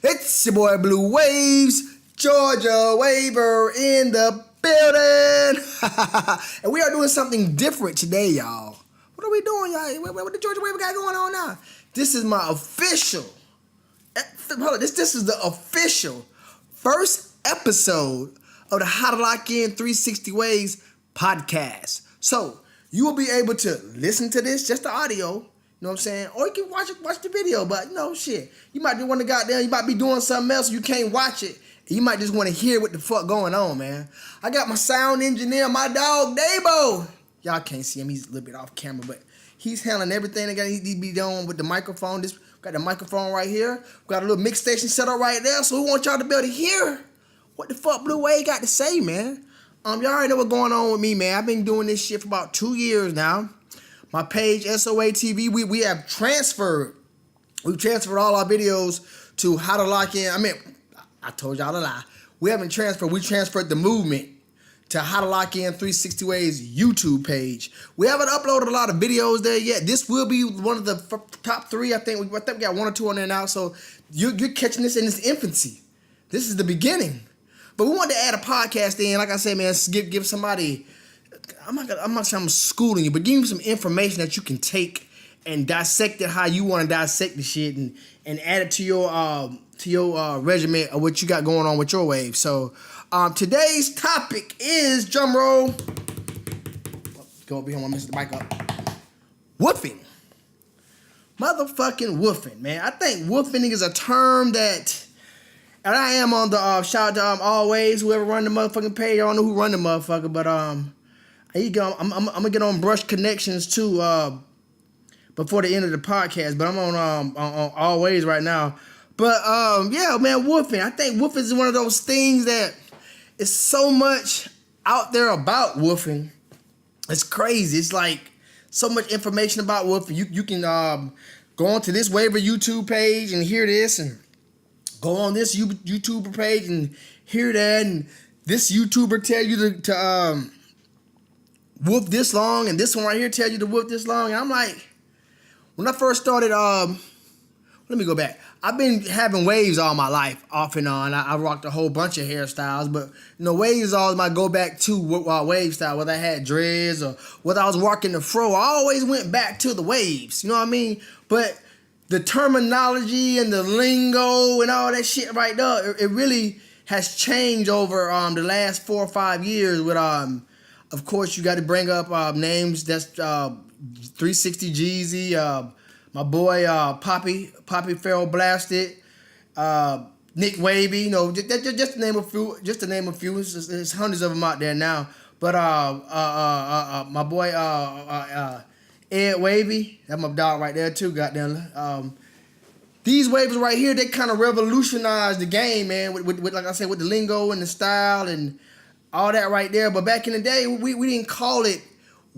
It's your boy Blue Waves, Georgia Waiver in the building. And we are doing something different today, y'all. What are we doing, y'all? What the Georgia Waiver got going on now? This is my official, this is the official first episode of the How to Lock In 360 Ways podcast. So you will be able to listen to this, just the audio. You know what I'm saying? Or you can watch the video, but shit. You might be want to goddamn, you might be doing something else, you can't watch it. You might just want to hear what the fuck going on, man. I got my sound engineer, my dog, Dabo. Y'all can't see him, he's a little bit off camera, but he's handling everything that he be doing with the microphone. Got the microphone right here. We got a little mix station set up right there, so we want y'all to be able to hear what the fuck Blue Wave got to say, man. Y'all already know what's going on with me, man. I've been doing this shit for about 2 years now. My page, SOA TV, we have transferred. We've transferred all our videos to How to Lock In. I told y'all a lie. We haven't transferred. We transferred the movement to How to Lock In 360 Ways YouTube page. We haven't uploaded a lot of videos there yet. This will be one of the top 3. I think we got 1 or 2 on there now. So you're catching this in its infancy. This is the beginning. But we wanted to add a podcast in. Like I said, man, give somebody... I'm not saying I'm schooling you, but give you some information that you can take and dissect it how you want to dissect the shit and add it to your regimen of what you got going on with your wave. So today's topic is, drum roll. Go over here, I want to mess the mic up. Wolfing. Motherfucking wolfing, man. I think wolfing is a term that, and I am on the shout out to always whoever run the motherfucking page. I don't know who run the motherfucker, but I'm gonna get on Brush Connections too before the end of the podcast. But I'm on Always right now. But yeah, man, wolfing. I think wolfing is one of those things that is so much out there about wolfing. It's crazy. It's like so much information about wolfing. You can go onto this Waiver YouTube page and hear this, and go on this YouTuber page and hear that, and this YouTuber tell you to whoop this long, and this one right here tell you to whoop this long. And I'm like, when I first started, let me go back. I've been having waves all my life, off and on. I rocked a whole bunch of hairstyles, but waves is always my go back to wave style. Whether I had dreads or whether I was rocking the fro, I always went back to the waves. You know what I mean? But the terminology and the lingo and all that shit right there, it really has changed over the last 4 or 5 years with of course, you got to bring up names. That's 360 Jeezy, my boy Poppy Farrell Blasted, Nick Wavy. Just to name a few. Just to name a few. There's hundreds of them out there now. But my boy Ed Wavy, that's my dog right there too. Goddamn. These waves right here, they kind of revolutionized the game, man. With like I said, with the lingo and the style and all that right there. But back in the day, we didn't call it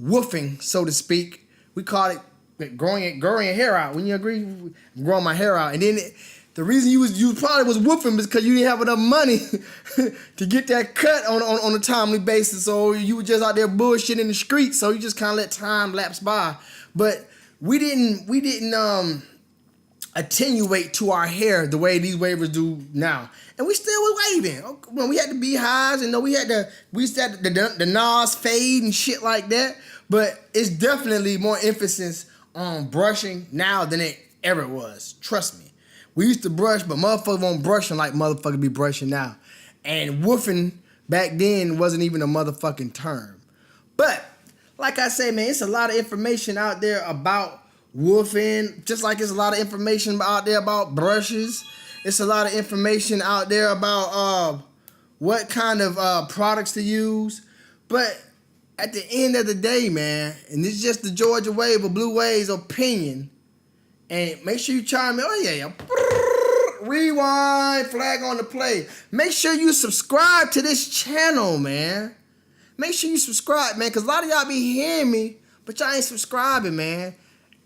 woofing, so to speak. We called it growing your hair out. Wouldn't you agree? Growing my hair out. And then the reason you probably was woofing is because you didn't have enough money to get that cut on a timely basis. So you were just out there bullshitting in the streets. So you just kind of let time lapse by. But we didn't attenuate to our hair the way these wavers do now. And we still was waving. When we had the beehives and we used to have the Nas fade and shit like that. But it's definitely more emphasis on brushing now than it ever was. Trust me. We used to brush, but motherfuckers won't brushing like motherfuckers be brushing now. And woofing back then wasn't even a motherfucking term. But like I say, man, it's a lot of information out there about woofing, just like there's a lot of information out there about brushes. It's a lot of information out there about what kind of products to use. But at the end of the day, man, and this is just the Georgia Wave or Blue Wave's opinion, and make sure you chime in. Oh, yeah. Rewind, flag on the play. Make sure you subscribe to this channel, man. Make sure you subscribe, man, because a lot of y'all be hearing me, but y'all ain't subscribing, man.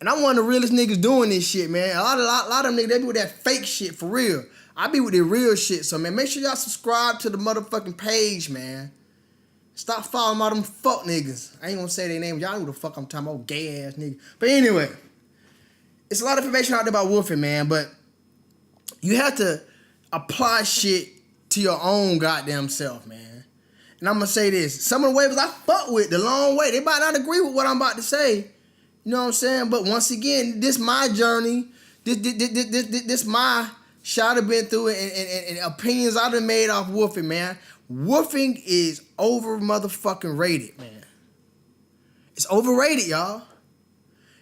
And I'm one of the realest niggas doing this shit, man. A lot of them niggas, they be with that fake shit for real. I be with the real shit. So, man, make sure y'all subscribe to the motherfucking page, man. Stop following all them fuck niggas. I ain't gonna say their names. Y'all know who the fuck I'm talking about, gay ass nigga. But anyway, it's a lot of information out there about woofing, man. But you have to apply shit to your own goddamn self, man. And I'm gonna say this: some of the waivers I fuck with the long way. They might not agree with what I'm about to say. You know what I'm saying? But once again, this my journey. This my shot I've been through and opinions I've been made off Wolfing, man. Wolfing is over motherfucking rated, man. It's overrated, y'all.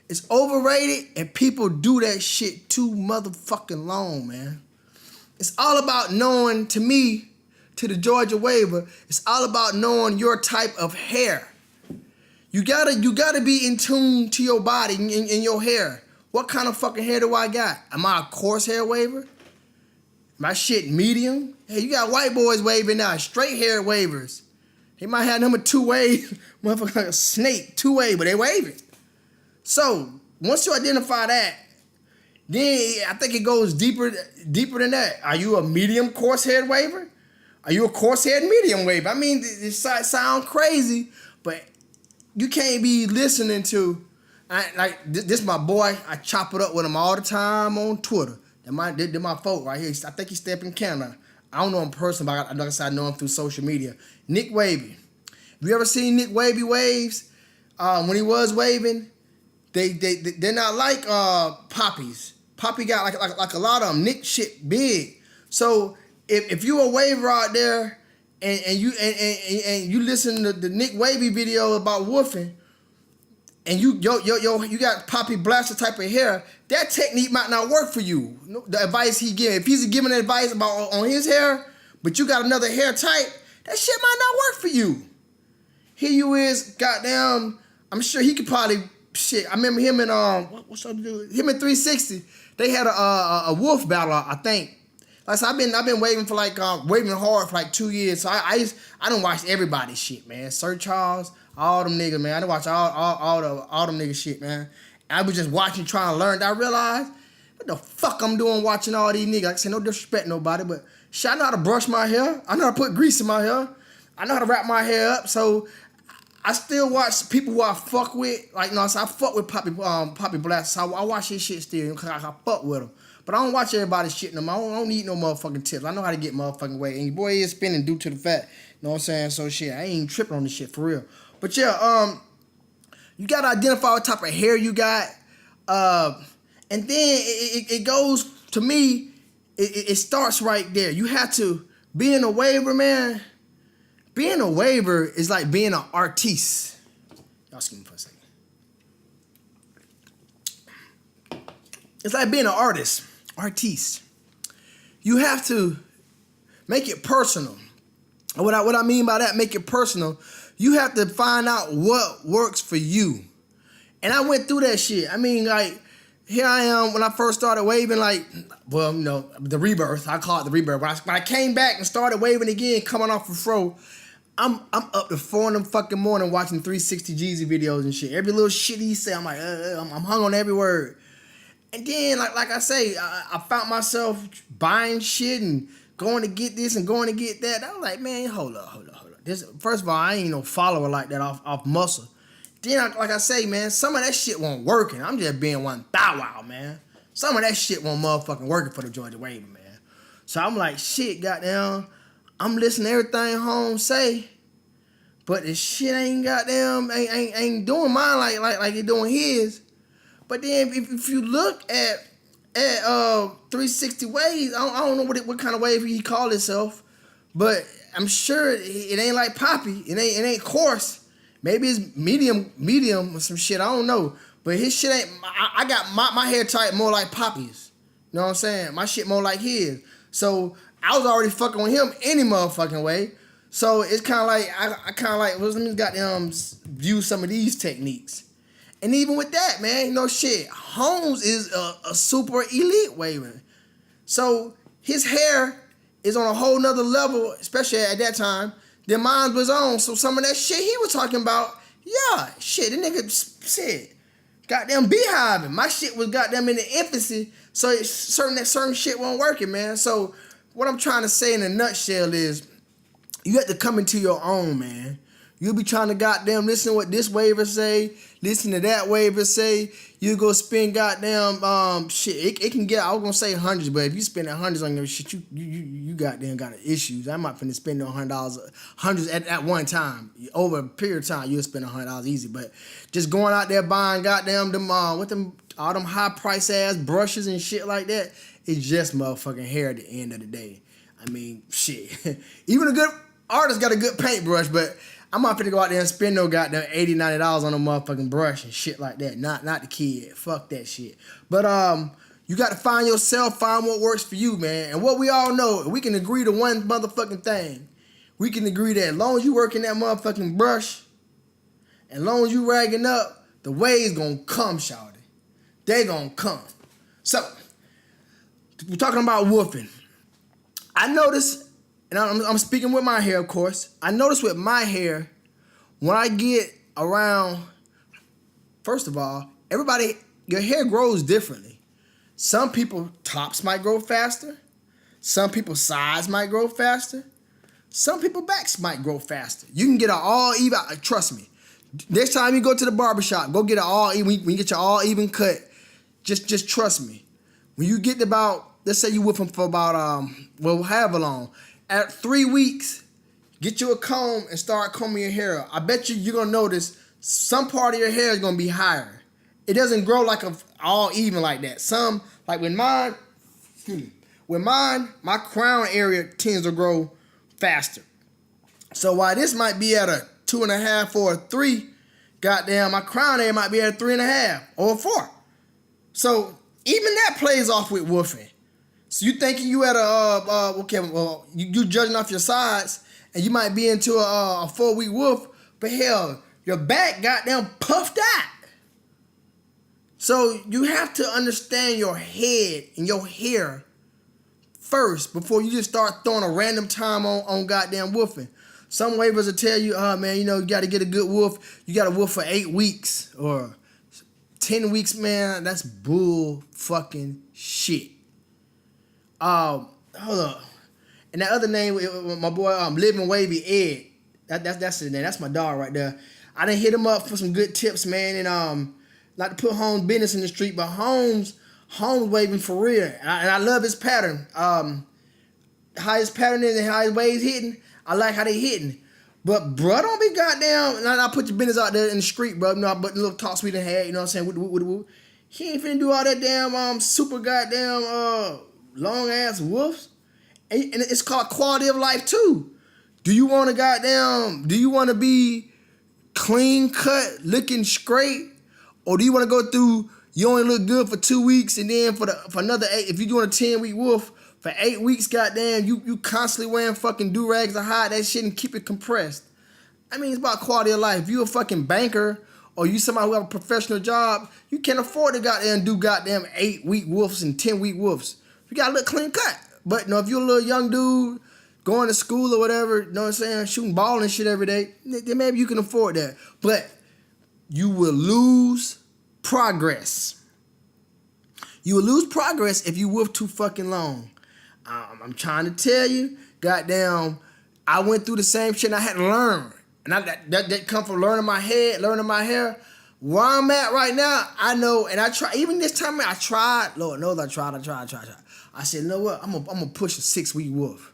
It's overrated, and people do that shit too motherfucking long, man. It's all about knowing, to me, to the Georgia Waiver, it's all about knowing your type of hair. You gotta be in tune to your body and your hair. What kind of fucking hair do I got? Am I a coarse hair waiver? My shit medium? Hey, you got white boys waving now, straight hair waivers. They might have number 2 wave, motherfucker like a snake, 2 wave, but they wave it. So, once you identify that, then I think it goes deeper than that. Are you a medium coarse haired waiver? Are you a coarse haired medium waiver? I mean, it sounds crazy, but you can't be listening to, this my boy, I chop it up with him all the time on Twitter. They're my folk right here. I think he's stepping in Canada. I don't know him personally, but like I said, I know him through social media. Nick Wavy. Have you ever seen Nick Wavy waves? When he was waving, they're not like Poppy's. Poppy got like a lot of them. Nick shit big. So if you a waiver out there and you listen to the Nick Wavy video about Wolfin, and you got Poppy Blaster type of hair, that technique might not work for you. The advice he give, if he's giving advice about on his hair, but you got another hair type, that shit might not work for you. Here you is, goddamn. I'm sure he could probably shit. I remember him and what's up, dude? Him and 360. They had a wolf battle, I think. Like I said, I've been waving for waving hard for 2 years. So I don't watch everybody's shit, man. Sir Charles, all them niggas, man. I don't watch all them niggas shit, man. I was just watching, trying to learn. I realized what the fuck I'm doing watching all these niggas. Like I said, no disrespect nobody, but shit, I know how to brush my hair. I know how to put grease in my hair. I know how to wrap my hair up. So I still watch people who I fuck with. So I fuck with Poppy Blast. So I watch his shit still because I fuck with him. But I don't watch everybody's shit no more. I don't need no motherfucking tips. I know how to get motherfucking weight. And your boy is spinning due to the fact. You know what I'm saying? So shit, I ain't even tripping on this shit for real. But yeah, you gotta identify what type of hair you got. And then it goes, to me, it starts right there. You have to, being a waiver, man, being a waiver is like being an artiste. Y'all excuse me for a second. It's like being an artist. You have to make it personal. And what I mean by that, make it personal, you have to find out what works for you. And I went through that shit. I mean, here I am when I first started waving, the rebirth. I call it the rebirth. When I came back and started waving again, coming off of Fro, I'm up to 4 in the fucking morning watching 360 Jeezy videos and shit. Every little shit he say, I'm like, I'm hung on every word. And then, like I say, I found myself buying shit and going to get this and going to get that. I was like, man, hold up. First of all, I ain't no follower like that off muscle. Then, like I say, man, some of that shit won't working. I'm just being one thou wow, man. Some of that shit won't motherfucking working for the Georgia Waiver, man. So I'm like, shit, goddamn, I'm listening to everything Home say, but the shit ain't ain't doing mine like it doing his. But then if you look at 360 waves, I don't know what kind of wave he called himself, but I'm sure it ain't like Poppy. It ain't coarse. Maybe it's medium or some shit. I don't know. But his shit ain't. I got my hair type more like Poppy's. You know what I'm saying? My shit more like his. So I was already fucking with him any motherfucking way. So it's kind of like let me goddamn view some of these techniques. And even with that, man, shit, Holmes is a super elite waiver. So his hair is on a whole nother level, especially at that time, than mine was on. So some of that shit he was talking about, yeah, shit, the nigga said, goddamn beehiving. My shit was goddamn in the infancy, so certain shit wasn't working, man. So what I'm trying to say in a nutshell is, you have to come into your own, man. You'll be trying to goddamn listen to what this waiver say, listen to that waiver say. You go spend goddamn shit. It can get, I was gonna say hundreds, but if you spend hundreds on your shit, you goddamn got issues. I'm not finna spend no $100, hundreds at one time. Over a period of time, you'll spend $100 easy. But just going out there buying goddamn them all them high price ass brushes and shit like that, it's just motherfucking hair at the end of the day. I mean, shit. Even a good artist got a good paintbrush, but I'm not finna go out there and spend no goddamn $80, $90 on a motherfucking brush and shit like that. Not the kid. Fuck that shit. But you got to find yourself, find what works for you, man. And what we all know, we can agree to one motherfucking thing. We can agree that as long as you working that motherfucking brush, as long as you ragging up, the waves gonna come, shawty. They gonna come. So, we're talking about Wolfin. I noticed, and I'm speaking with my hair, of course. I notice with my hair, when I get around, first of all, everybody, your hair grows differently. Some people tops might grow faster. Some people sides might grow faster. Some people backs might grow faster. You can get an all even, trust me. Next time you go to the barbershop, go get an all even, when you get your all even cut, just trust me. When you get about, let's say you with them for about, however long, at 3 weeks, get you a comb and start combing your hair up. I bet you're going to notice some part of your hair is going to be higher. It doesn't grow like all even like that. Some, like with mine, my crown area tends to grow faster. So while this might be at a 2.5 or a 3, goddamn, my crown area might be at a 3.5 or a 4. So even that plays off with Wolfin. So you thinking you at you judging off your sides, and you might be into a 4-week wolf, but hell, your back goddamn puffed out. So you have to understand your head and your hair first before you just start throwing a random time on goddamn wolfing. Some waivers will tell you, man, you got to get a good wolf. You got to wolf for 8 weeks or 10 weeks, man. That's bull fucking shit. Hold up. And that other name, my boy, Living Wavy Ed. That's his name. That's my dog right there. I done hit him up for some good tips, man. And not to put Holmes' business in the street, but Holmes waving for real. And I love his pattern. How his pattern is and how his waves hitting. I like how they hitting. But bro, don't be goddamn. And I put your business out there in the street, bro. I put a little talk sweet in head. You know what I'm saying? He ain't finna do all that damn super goddamn long ass wolves. And it's called quality of life too. Do you want to be clean cut, looking straight? Or do you want to go through, you only look good for 2 weeks, and then for another 8, if you're doing a 10-week wolf, for 8 weeks, goddamn, you constantly wearing fucking do-rags to hide that shit and keep it compressed. I mean, it's about quality of life. If you a fucking banker or you somebody who have a professional job, you can't afford to goddamn do goddamn 8-week wolves and 10-week wolves. You gotta look clean cut. But if you're a little young dude going to school or whatever, you know what I'm saying, shooting ball and shit every day, then maybe you can afford that. But you will lose progress. You will lose progress if you wolf too fucking long. I'm trying to tell you, goddamn, I went through the same shit and I had to learn. And that come from learning my head, learning my hair. Where I'm at right now, I know, and I try, even this time I tried, Lord knows I tried. I said, you know what, I'm gonna push a 6-week wolf.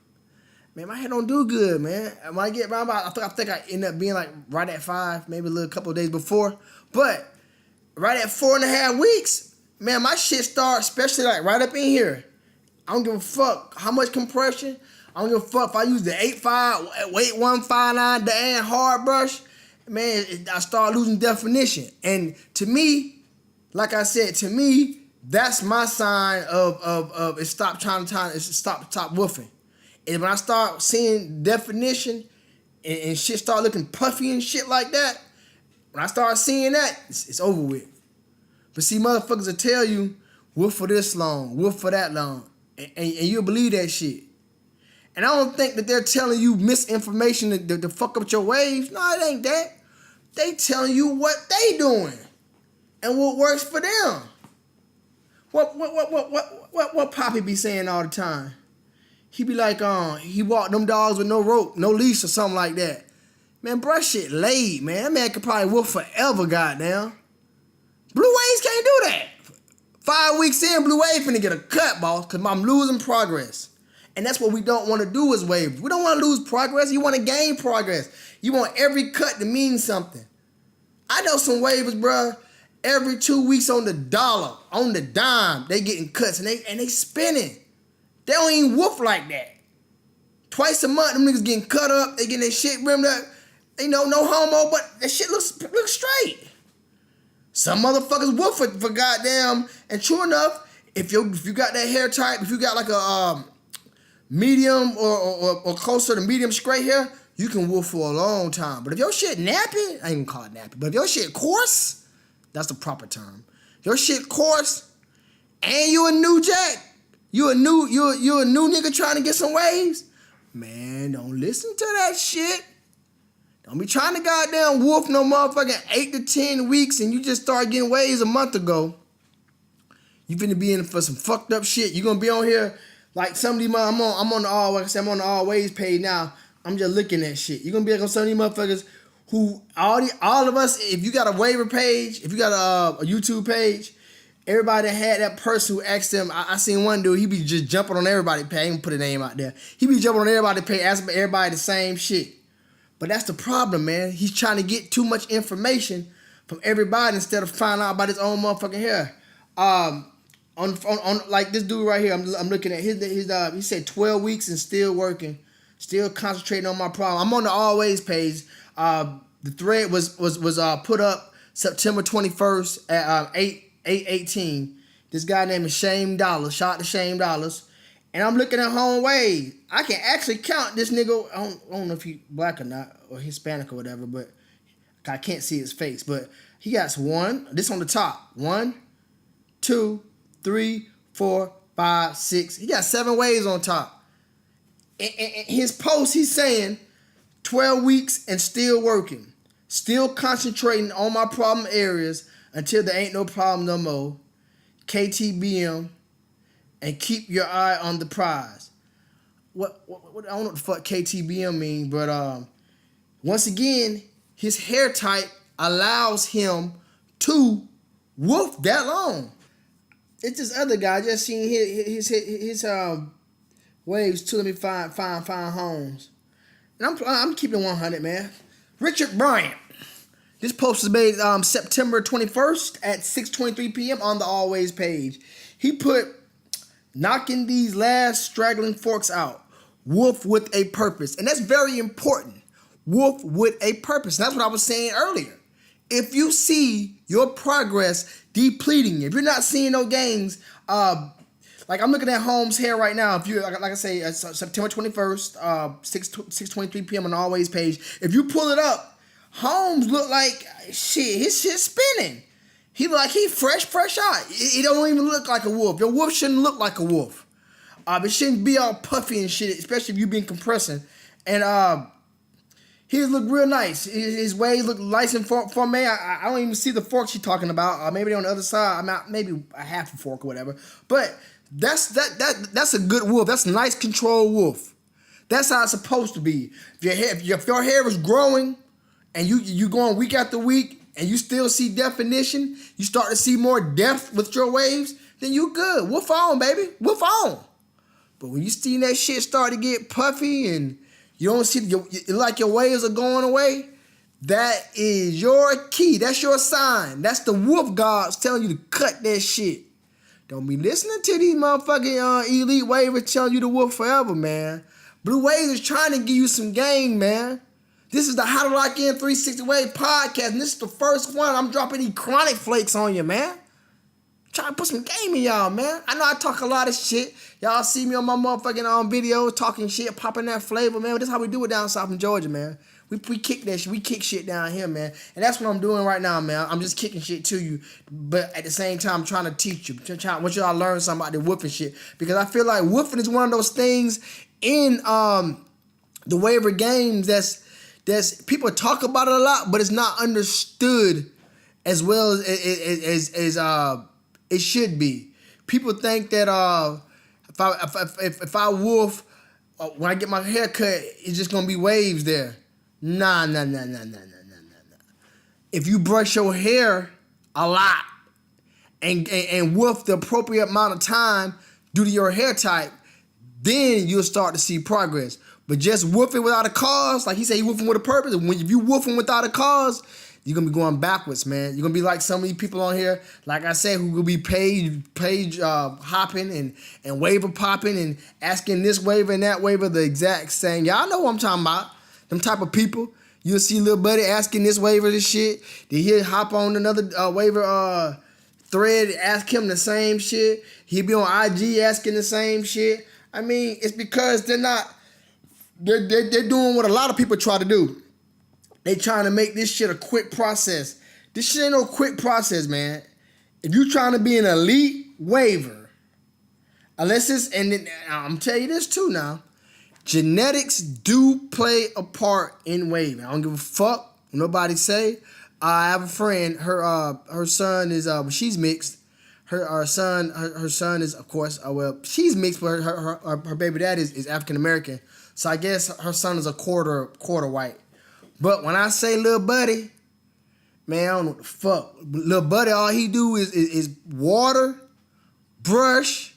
Man, my hair don't do good, man. When I get around, I think I end up being like right at 5, maybe a little couple of days before. But right at 4.5 weeks, man, my shit starts, especially like right up in here. I don't give a fuck how much compression. I don't give a fuck if I use the 8.5, weight 159 damn hard brush. Man, I start losing definition. And to me, like I said, that's my sign of it stop woofing. And when I start seeing definition and shit start looking puffy and shit like that, when I start seeing that, it's over with. But see, motherfuckers will tell you, woof for this long, woof for that long. And you'll believe that shit. And I don't think that they're telling you misinformation to fuck up your waves. No, it ain't that. They telling you what they doing and what works for them. What Poppy be saying all the time? He be like, he walked them dogs with no rope, no leash or something like that. Man, bruh shit laid, man. That man could probably wolf forever, goddamn. Blue Waves can't do that. 5 weeks in, Blue Wave finna get a cut, boss, because I'm losing progress. And that's what we don't want to do as waivers. We don't want to lose progress. You want to gain progress. You want every cut to mean something. I know some waivers, bruh, every 2 weeks on the dollar, on the dime, they getting cuts and they spinning. They don't even woof like that. Twice a month, them niggas getting cut up, they getting their shit rimmed up. No homo, but that shit looks straight. Some motherfuckers woof for goddamn, and true enough, if you got that hair type, if you got like a medium or closer to medium straight hair, you can woof for a long time. But if your shit nappy, I ain't gonna call it nappy, but if your shit coarse, that's the proper term. Your shit coarse, and you a new jack, you a new nigga trying to get some waves, man, don't listen to that shit. Don't be trying to goddamn wolf no motherfucking 8 to 10 weeks and you just start getting waves a month ago. You finna be in for some fucked up shit. You gonna be on here like some of these I'm on the all, like I said, I'm on the all waves page now. I'm just looking at shit. You gonna be like on some of these motherfuckers who all of us, if you got a waiver page, if you got a YouTube page, everybody that had that person who asked them, I seen one dude, he be just jumping on everybody's page. I ain't gonna put a name out there. He be jumping on everybody's page, asking everybody the same shit. But that's the problem, man. He's trying to get too much information from everybody instead of finding out about his own motherfucking hair. On like this dude right here, I'm looking at his he said 12 weeks and still working, still concentrating on my problem. I'm on the always page. The thread was put up September 21st at 8:18. This guy named is Shame Dollars. Shout out to Shame Dollars. And I'm looking at home wave. I can actually count this nigga. I don't know if he black or not, or Hispanic or whatever, but I can't see his face. But he got one. This on the top. 1, 2, 3, 4, 5, 6. He got 7 waves on top. In his post, he's saying 12 weeks and still working. Still concentrating on my problem areas until there ain't no problem no more. KTBM. And keep your eye on the prize. What I don't know what the fuck KTBM mean, but once again, his hair type allows him to woof that long. It's this other guy. I just seen his waves too. Let me find homes. And I'm keeping 100, man. Richard Bryant. This post was made September 21st at 6:23 p.m. on the Always page. He put, knocking these last straggling forks out. Wolf with a purpose. And that's very important. Wolf with a purpose. And that's what I was saying earlier. If you see your progress depleting, if you're not seeing no gains, like I'm looking at Holmes' hair right now. If you, like I say, September 21st, 6:23 p.m. on the Always page. If you pull it up, Holmes look like shit. His shit's spinning. He look like he fresh out. It don't even look like a wolf. Your wolf shouldn't look like a wolf. It shouldn't be all puffy and shit, especially if you been compressing. And his look real nice. His waves look nice and for me. I don't even see the fork she's talking about. Maybe on the other side. Maybe a half a fork or whatever. But that's a good wolf. That's a nice controlled wolf. That's how it's supposed to be. If your hair is growing and you going week after week, and you still see definition, you start to see more depth with your waves, then you good. Wolf on, baby. Wolf on. But when you see that shit start to get puffy and you don't see, like your waves are going away, that is your key. That's your sign. That's the wolf gods telling you to cut that shit. Don't be listening to these motherfucking elite waivers telling you to wolf forever, man. Blue Waves is trying to give you some game, man. This is the How to Lock In 360 Wave podcast, and this is the first one. I'm dropping these chronic flakes on you, man. Trying to put some game in y'all, man. I know I talk a lot of shit. Y'all see me on my motherfucking videos talking shit, popping that flavor, man. This is how we do it down south in Georgia, man. We kick that shit. We kick shit down here, man. And that's what I'm doing right now, man. I'm just kicking shit to you, but at the same time, I'm trying to teach you. I want y'all to learn something about the woofing shit, because I feel like woofing is one of those things in the waiver games that's people talk about it a lot, but it's not understood as well as it should be. People think that if I wolf when I get my hair cut, it's just gonna be waves there. Nah, nah, nah, nah, nah, nah, nah, nah. If you brush your hair a lot and with the appropriate amount of time due to your hair type, then you'll start to see progress. But just woofing without a cause, like he said, he woofing with a purpose. If you woofing without a cause, you're gonna be going backwards, man. You're gonna be like some of these people on here, like I said, who will be page hopping and waiver popping and asking this waiver and that waiver the exact same. Y'all know what I'm talking about. Them type of people. You'll see little buddy asking this waiver this shit. Then he'll hop on another waiver thread, ask him the same shit. He'll be on IG asking the same shit. I mean, it's because they're doing what a lot of people try to do. They trying to make this shit a quick process. This shit ain't no quick process, man. If you trying to be an elite waiver, unless it's, and then, I'm telling you this too now, genetics do play a part in waving. I don't give a fuck what nobody say. I have a friend, her son is, she's mixed. Her son is, of course, well, she's mixed, but her baby dad is African American. So I guess her son is a quarter white. But when I say little buddy, man, I don't know what the fuck. Little buddy, all he do is water, brush.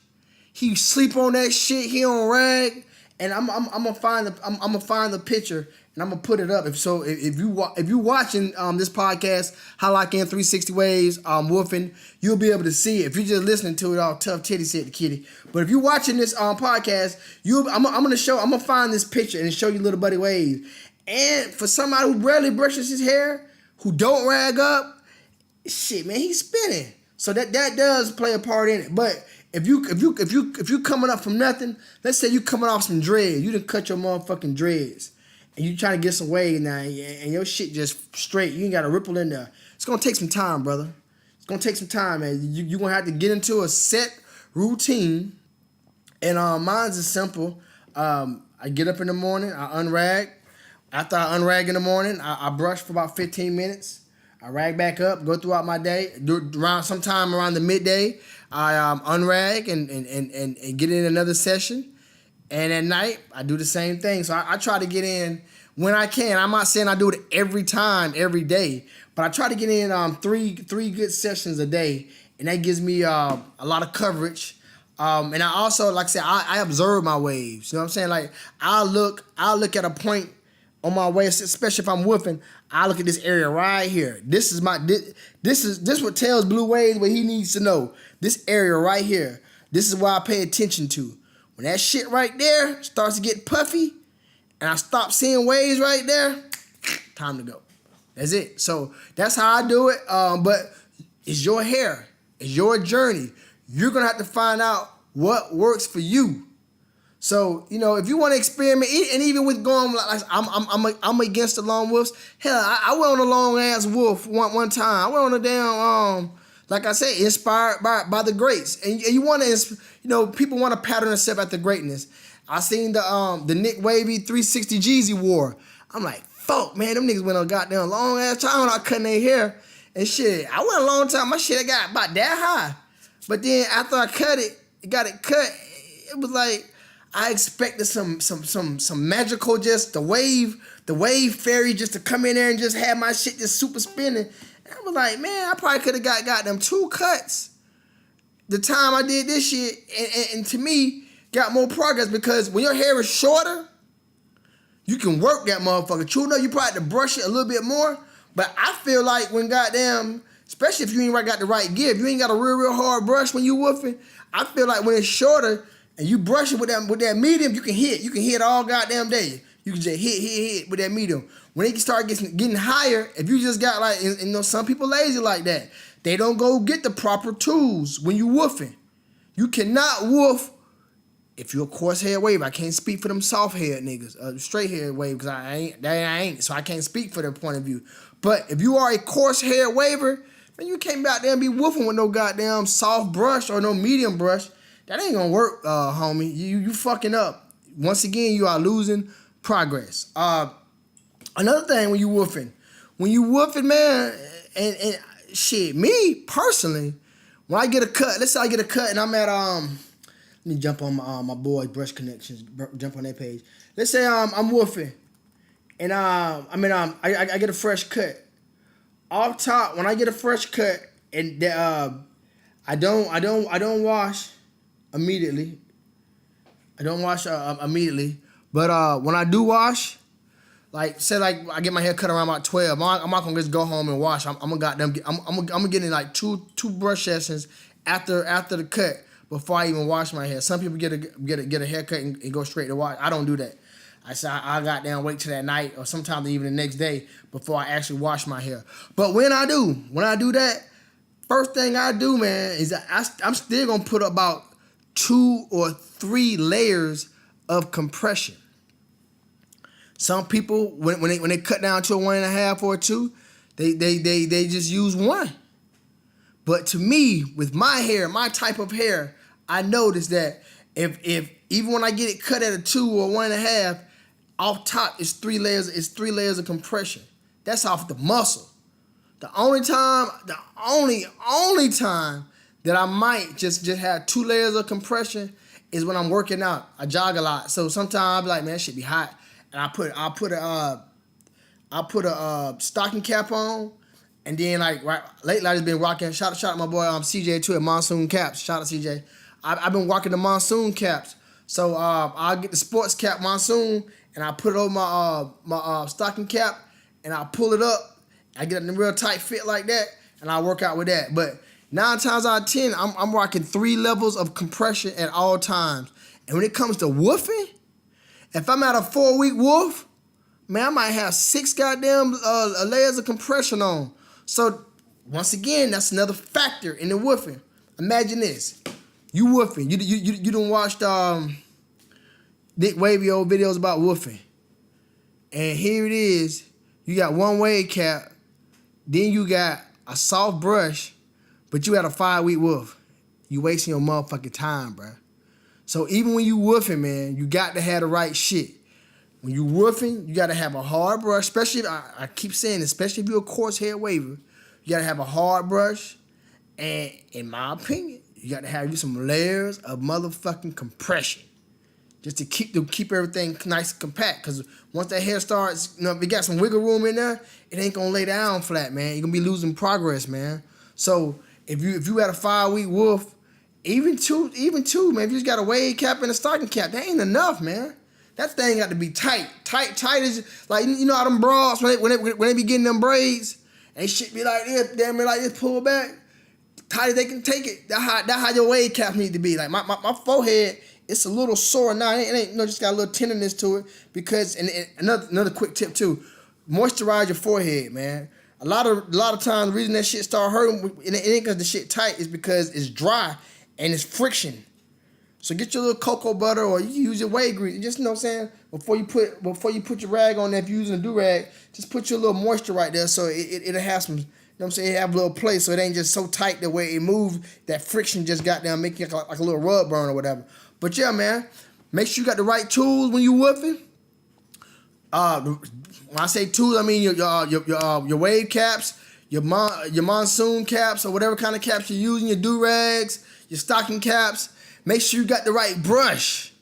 He sleep on that shit. He on rag, and I'm gonna find the picture and I'm gonna put it up. If you watching this podcast, How I Can 360 Ways, Wolfin, you'll be able to see it. If you're just listening to it, all tough titty said the kitty. But if you're watching this podcast, I'm gonna find this picture and show you little buddy waves. And for somebody who rarely brushes his hair, who don't rag up, shit, man, he's spinning. So that does play a part in it. But if you coming up from nothing, let's say you coming off some dreads, you done cut your motherfucking dreads, and you trying to get some waves now, and your shit just straight, you ain't got a ripple in there. It's gonna take some time, brother. It's gonna take some time, man. You're gonna have to get into a set routine, and mine's is simple. I get up in the morning, I unrag. After I unrag in the morning, I brush for about 15 minutes. I rag back up, go throughout my day. Sometime around the midday, I unrag and get in another session. And at night, I do the same thing. So I try to get in when I can. I'm not saying I do it every time, every day, but I try to get in three good sessions a day, and that gives me a lot of coverage. And I also, like I said, I observe my waves. You know what I'm saying? Like I'll look at a point on my waves, especially if I'm woofing. I look at this area right here. This is what tells Blue Waves what he needs to know. This area right here. This is what I pay attention to. When that shit right there starts to get puffy, and I stop seeing waves right there, time to go. That's it. So that's how I do it. But it's your hair. It's your journey. You're gonna have to find out what works for you. So, if you want to experiment, and even with going, like I'm against the long wolves. Hell, I went on a long ass wolf one time. I went on a damn like I said, inspired by the greats. And you want to, people want to pattern themselves after greatness. I seen the Nick Wavy 360 Jeezy war. I'm like, fuck, man, them niggas went on a goddamn long ass time without cutting their hair and shit. I went a long time. My shit got about that high. But then after I got it cut, it was like, I expected some magical, just the wave fairy just to come in there and just have my shit just super spinning. And I was like, man, I probably could have got them 2 cuts the time I did this shit, and to me, got more progress, because when your hair is shorter, you can work that motherfucker. True enough, you probably have to brush it a little bit more, but I feel like when goddamn, especially if you ain't got the right gear, if you ain't got a real hard brush when you woofing, I feel like when it's shorter, and you brush it with that medium, you can hit all goddamn day. You can just hit with that medium. When it start getting higher, if you just got like, some people lazy like that. They don't go get the proper tools when you woofing. You cannot woof if you're a coarse hair wave. I can't speak for them soft haired niggas, straight hair wave, because I ain't, so I can't speak for their point of view. But if you are a coarse hair waver, man, you can't be out there and be woofing with no goddamn soft brush or no medium brush. That ain't gonna work, homie. You fucking up. Once again, you are losing progress. Another thing when you woofing, man, and shit, me personally, when I get a cut, let's say I get a cut and I'm at let me jump on my boy Brush Connections, jump on that page. Let's say I'm woofing, And I get a fresh cut. Off top, when I get a fresh cut, and I don't wash immediately. I don't wash immediately. But when I do wash, like say like I get my hair cut around about 12, I'm not gonna just go home and wash. I'm gonna get in like two brush sessions after the cut before I even wash my hair. Some people get a haircut and go straight to wash. I don't do that. I say I got down, wait till that night or sometimes even the next day before I actually wash my hair. But when I do that, first thing I do, man, is I'm still gonna put about 2 or 3 layers of compression. Some people, when they cut down to a 1.5 or a 2, they just use 1. But to me, with my hair, my type of hair, I notice that if even when I get it cut at a 2 or 1.5, off top is 3 layers. It's 3 layers of compression. That's off the muscle. The only time that I might just have 2 layers of compression is when I'm working out. I jog a lot, so sometimes I'll be like, man, that shit be hot, and I'll put a stocking cap on, and then like lately I just been rocking. Shout out my boy CJ too at Monsoon Caps. Shout out CJ. I've been rocking the Monsoon caps. So I'll get the sports cap Monsoon, and I put it over my stocking cap, and I pull it up. I get it in a real tight fit like that, and I work out with that. But 9 times out of 10, I'm rocking 3 levels of compression at all times. And when it comes to woofing, if I'm at a 4-week woof, man, I might have 6 goddamn layers of compression on. So once again, that's another factor in the woofing. Imagine this: you woofing, you done watched Nick Wavy old videos about woofing, and here it is. You got 1 wave cap, then you got a soft brush, but you had a 5-week woof. You wasting your motherfucking time, bro. So even when you woofing, man, you got to have the right shit. When you woofing, you got to have a hard brush, especially, I keep saying, especially if you're a coarse hair waver, you got to have a hard brush, and in my opinion, you got to have you some layers of motherfucking compression, just to keep everything nice and compact. Because once that hair starts, if it got some wiggle room in there, it ain't gonna lay down flat, man. You're gonna be losing progress, man. So if you had a 5-week woof, even two, man. If you just got a wave cap and a stocking cap, that ain't enough, man. That thing got to be tight. Tight is like, you know how them broads when they be getting them braids and shit be like this, damn it, like this, pull back. Tight as they can take it. That how your wave cap need to be. Like my forehead, it's a little sore now. It ain't just got a little tenderness to it because and another quick tip too, moisturize your forehead, man. A lot of times the reason that shit start hurting, it ain't because the shit tight, is because it's dry and it's friction. So get your little cocoa butter or you use your wave grease. Just, you know what I'm saying, before you put your rag on there, if you're using a do-rag, just put your little moisture right there so it'll have some, you know what I'm saying, it have a little place so it ain't just so tight the way it moves, that friction just got down, making it like a little rub burn or whatever. But yeah, man, make sure you got the right tools when you woofing. When I say tools, I mean your wave caps, your monsoon caps, or whatever kind of caps you're using, your do-rags, your stocking caps. Make sure you got the right brush.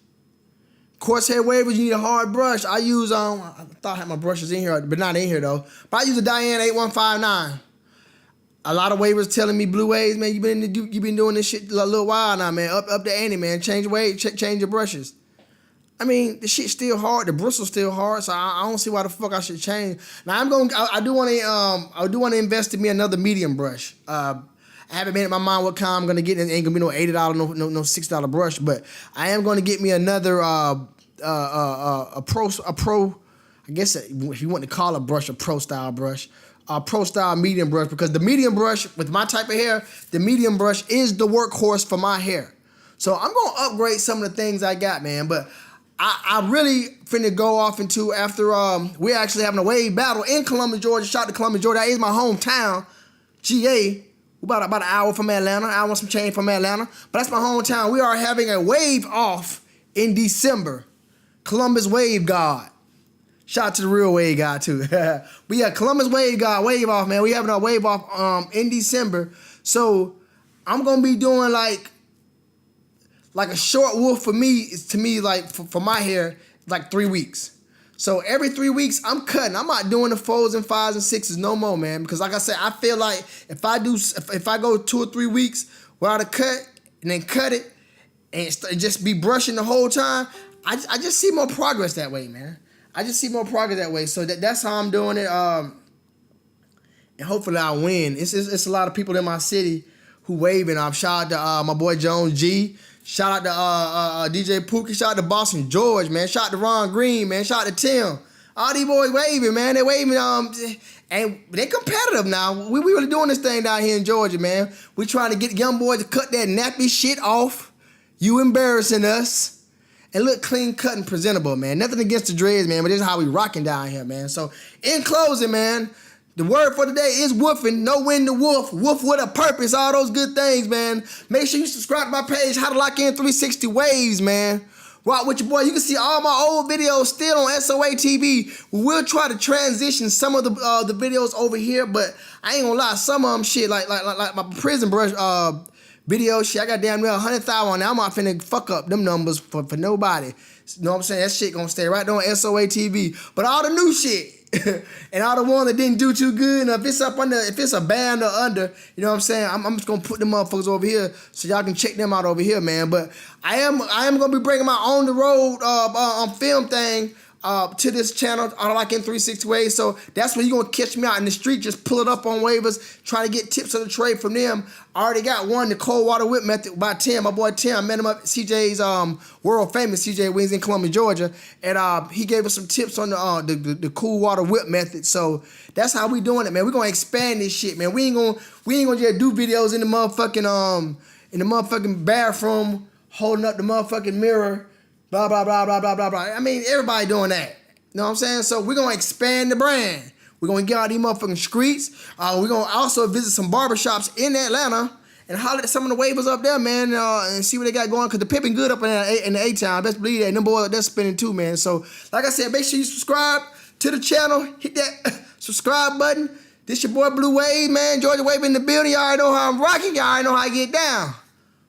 Coarse hair wavers, you need a hard brush. I use, I thought I had my brushes in here, but not in here though. But I use a Diane 8159. A lot of wavers telling me, Blue Waves, man, you been doing this shit a little while now, man. Up the ante, man. Change your wave, change your brushes. I mean, the shit's still hard. The bristle's still hard, so I don't see why the fuck I should change. Now I do want to invest in me another medium brush. I haven't made up my mind what kind I'm gonna get. It ain't gonna be no $80, no $6 brush, but I am gonna get me another a pro. I guess if you want to call a brush a pro style brush, a pro style medium brush, because the medium brush with my type of hair, the medium brush is the workhorse for my hair. So I'm gonna upgrade some of the things I got, man. But I really finna go off into after we're actually having a wave battle in Columbus, Georgia. Shout out to Columbus, Georgia. That is my hometown, GA. About an hour from Atlanta. I want some change from Atlanta. But that's my hometown. We are having a wave off in December. Columbus Wave God. Shout out to the real wave God too. But yeah, Columbus Wave God, wave off, man. We having a wave off in December. So I'm gonna be doing like a short woof for me, is to me like for my hair, like 3 weeks. So every 3 weeks, I'm cutting. I'm not doing the 4s and 5s and 6s no more, man. Because like I said, I feel like if I go 2 or 3 weeks without a cut and then cut it and just be brushing the whole time, I just see more progress that way, man. I just see more progress that way. So that's how I'm doing it. And hopefully I'll win. It's a lot of people in my city who waving. Shout out to my boy Jones G. Shout out to DJ Pookie. Shout out to Boston George, man. Shout out to Ron Green, man. Shout out to Tim. All these boys waving, man. They waving. And they competitive now. We really doing this thing down here in Georgia, man. We trying to get young boys to cut that nappy shit off. You embarrassing us. And look clean cut and presentable, man. Nothing against the dreads, man, but this is how we rocking down here, man. So in closing, man, the word for today is Wolfin. Know when to wolf. Wolf with a purpose. All those good things, man. Make sure you subscribe to my page, How to Lock In 360 Waves, man. Rock with your boy. You can see all my old videos still on SOA TV. We will try to transition some of the videos over here, but I ain't gonna lie. Some of them shit, like my prison brush video shit, I got damn near 100,000 on there. I'm not finna fuck up them numbers for nobody. You know what I'm saying? That shit gonna stay right there on SOA TV. But all the new shit, and all the ones that didn't do too good, and if it's a band or under, you know what I'm saying? I'm just gonna put them motherfuckers over here so y'all can check them out over here, man. But I am gonna be bringing my on the road film thing to this channel, I Like In 360 Waves. So that's when you're gonna catch me out in the street, just pull it up on Waivers, trying to get tips of the trade from them. I already got one, the cold water whip method by Tim, my boy Tim. I met him up at CJ's world famous CJ Wings in Columbia, Georgia, and he gave us some tips on the cool water whip method. So that's how we doing it, man. We're gonna expand this shit, man. We ain't gonna just do videos in the motherfucking bathroom holding up the motherfucking mirror. Blah, blah, blah, blah, blah, blah, blah. I mean, everybody doing that. You know what I'm saying? So we're going to expand the brand. We're going to get out these motherfucking streets. We're going to also visit some barbershops in Atlanta and holler at some of the waivers up there, man, and see what they got going. Because the pimping good up in the A-Town. Best believe that. And them boys, they're spinning too, man. So, like I said, make sure you subscribe to the channel. Hit that subscribe button. This your boy Blue Wave, man. Georgia Wave in the building. Y'all already know how I'm rocking. Y'all already know how I get down.